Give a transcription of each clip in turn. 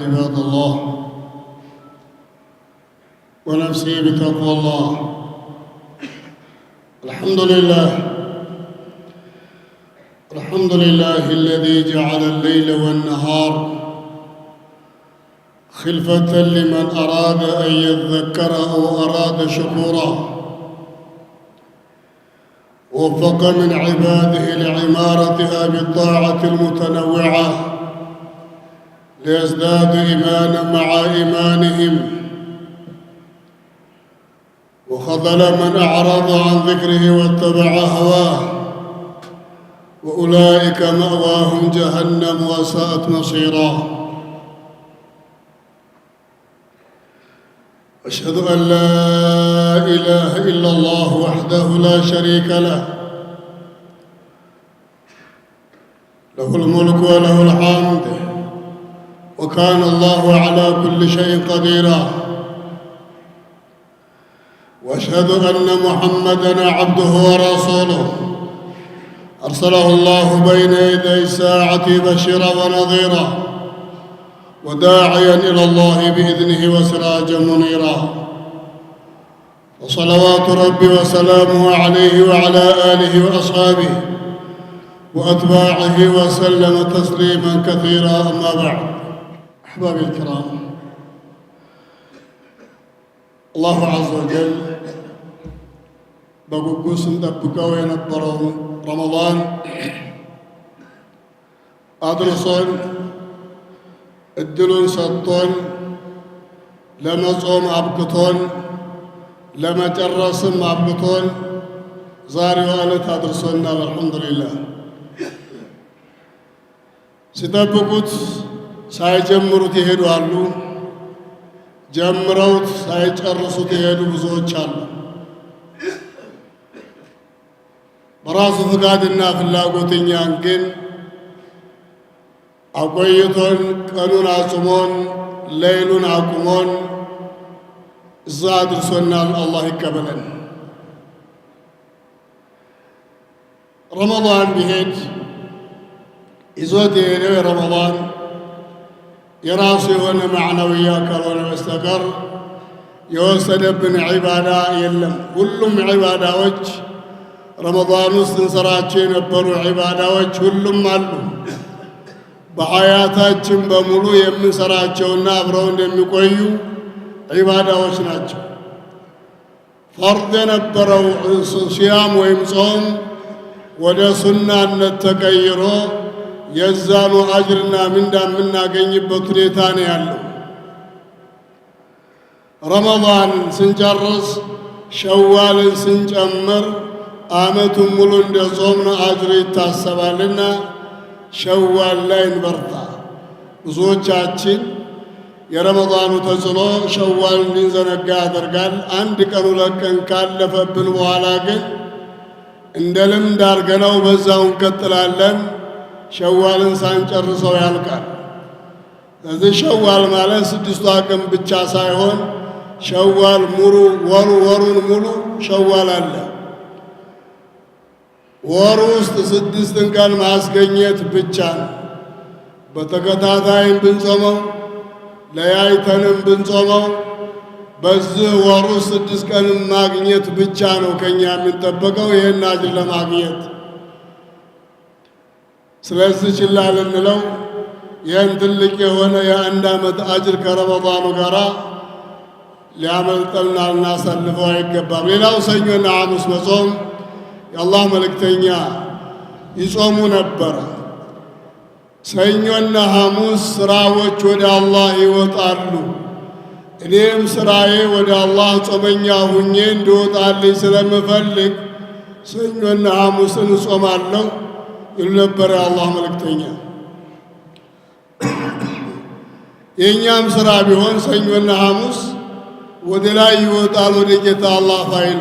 عباد الله ونفسي بتقوى الله. الحمد لله الذي جعل الليل والنهار خلفة لمن أراد أن يذكر أو أراد شكورا، وفق من عباده لعمارتها بالطاعة المتنوعة ليزدادوا إيمانا مع إيمانهم، وخذل من أعرض عن ذكره واتبع هواه، وأولئك مأواهم جهنم وساءت مصيرا. أشهد أن لا إله إلا الله وحده لا شريك له، له الملك وله الحمد، وكان الله على كل شيء قديرا. وأشهد أن محمدًا عبده ورسوله، أرسله الله بين يدي الساعة بشيرا ونذيرا، وداعيا إلى الله بإذنه وسراجا منيرا. وصلوات ربي وسلامه عليه وعلى آله وأصحابه وأتباعه وسلم تسليما كثيرا. أما بعد، أحبابي الكرام، الله عز وجل بقوقو سندبقوا ينبرون رمضان أدرسون እድሉን ሰጥቶን ለመጾም አብቅቶን ለመጨረስም አብቅቶን ዛሬው ዕለት አድርሶናል። አልሐምዱሊላህ። ሲጠብቁት ሳይጀምሩት ይሄዱ አሉ፣ ጀምረውት ሳይጨርሱት ይሄዱ ብዙዎች አሉ። በራሱ ፍቃድና ፍላጎት እኛን ግን አቆይቶን ቀኑን አጽሞን ሌሉን አቁሞን እዛ አድርሶናል። አላህ ይቀበለን። ረመዳን ቢሄድ ይዞት የሄደው የረመዳን የራሱ የሆነ ማዕናዊያ ካልሆነ በስተቀር የወሰደብን ዒባዳ የለም። ሁሉም ዒባዳዎች ረመዳን ውስጥ እንሰራቸው የነበሩ ዒባዳዎች ሁሉም አሉ። በሐያታችን በሙሉ የምንሰራቸውና አብረው እንደሚቆዩ ዒባዳዎች ናቸው። ፈርድ የነበረው ሲያም ወይም ጾም ወደ ሱናነት ተቀይሮ የዛኑ አጅርና ምንዳ የምናገኝበት ሁኔታ ነው ያለው። ረመዳንን ስንጨርስ ሸዋልን ስንጨምር ዓመቱን ሙሉ እንደ ጾምነው አጅሩ ይታሰባልና ሸዋል ላይ እንበርታ። ብዙዎቻችን የረመዳኑ ተጽዕኖ ሸዋል እንድንዘነጋ ያደርጋል። አንድ ቀን ሁለት ቀን ካለፈብን በኋላ ግን እንደ ልምድ አድርገነው በዛው እንቀጥላለን። ሸዋልን ሳንጨርሰው ያልቃል። ስለዚህ ሸዋል ማለት ስድስቷ ቀን ብቻ ሳይሆን ሸዋል ሙሉ ወሩን ሙሉ ሸዋል አለ። ወሩ ውስጥ 6 ቀን ማስገኘት ብቻ ነው። በተከታታይም ብንጾመው ለያይተንም ብንጾመው በዚህ ወሩ 6 ቀን ማግኘት ብቻ ነው ከኛ የሚጠበቀው ይህን አጅር ለማግኘት። ስለዚህ ችላ ልንለው ይህን ትልቅ የሆነ የአንድ ዓመት አጅር ከረመዳኑ ጋር ሊያመልጠንና ልናሳልፈው አይገባም። ሌላው ሰኞና ሐሙስ መጾም የአላህ መልእክተኛ ይጾሙ ነበረ። ሰኞና ሐሙስ ስራዎች ወደ አላህ ይወጣሉ፣ እኔም ስራዬ ወደ አላህ ጾመኛ ሁኜ እንዲወጣልኝ ስለምፈልግ ሰኞና ሐሙስን እጾማለሁ ይሉ ነበረ የአላህ መልእክተኛ። የእኛም ስራ ቢሆን ሰኞና ሐሙስ ወደ ላይ ይወጣል፣ ወደ ጌታ አላህ ፋይሉ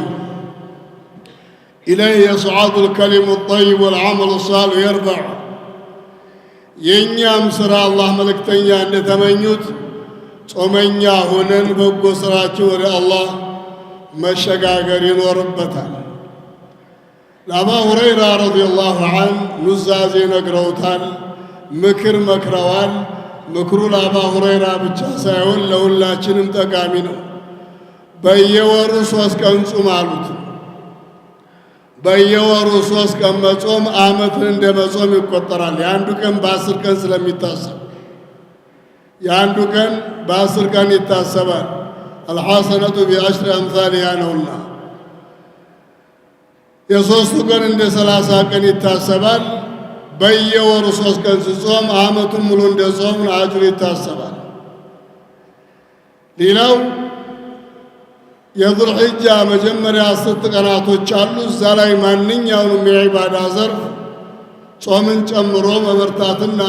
إليه يصعد الكلم الطيب والعمل الصالح يرفع። የኛም ስራ አላህ መልእክተኛ እንደተመኙት ጾመኛ ሆነን በጎ ስራችን ወደ አላህ መሸጋገር ይኖርበታል። ለአባ ሁረይራ ረዲየላሁ ዐንሁ ኑዛዜ ነግረውታል፣ ምክር መክረዋል። ምክሩ ለአባ ሁረይራ ብቻ ሳይሆን ለሁላችንም ጠቃሚ ነው። በየወሩ 3 ቀን ጹም አሉት። በየወሩ 3 ቀን መጾም ዓመትን እንደ መጾም ይቆጠራል። የአንዱ ቀን በ10 ቀን ስለሚታሰብ የአንዱ ቀን በ10 ቀን ይታሰባል። አልሐሰነቱ ቢዐሽሪ አምሳሊሃ ነውና የሶስቱ ቀን እንደ 30 ቀን ይታሰባል። በየወሩ 3 ቀን ሲጾም ዓመቱን ሙሉ እንደ ጾም አጅሩ ይታሰባል። ሌላው የዙል ሒጃ መጀመሪያ 10 ቀናቶች አሉ። እዛ ላይ ማንኛውንም የዒባዳ ዘርፍ ጾምን ጨምሮ መበርታትና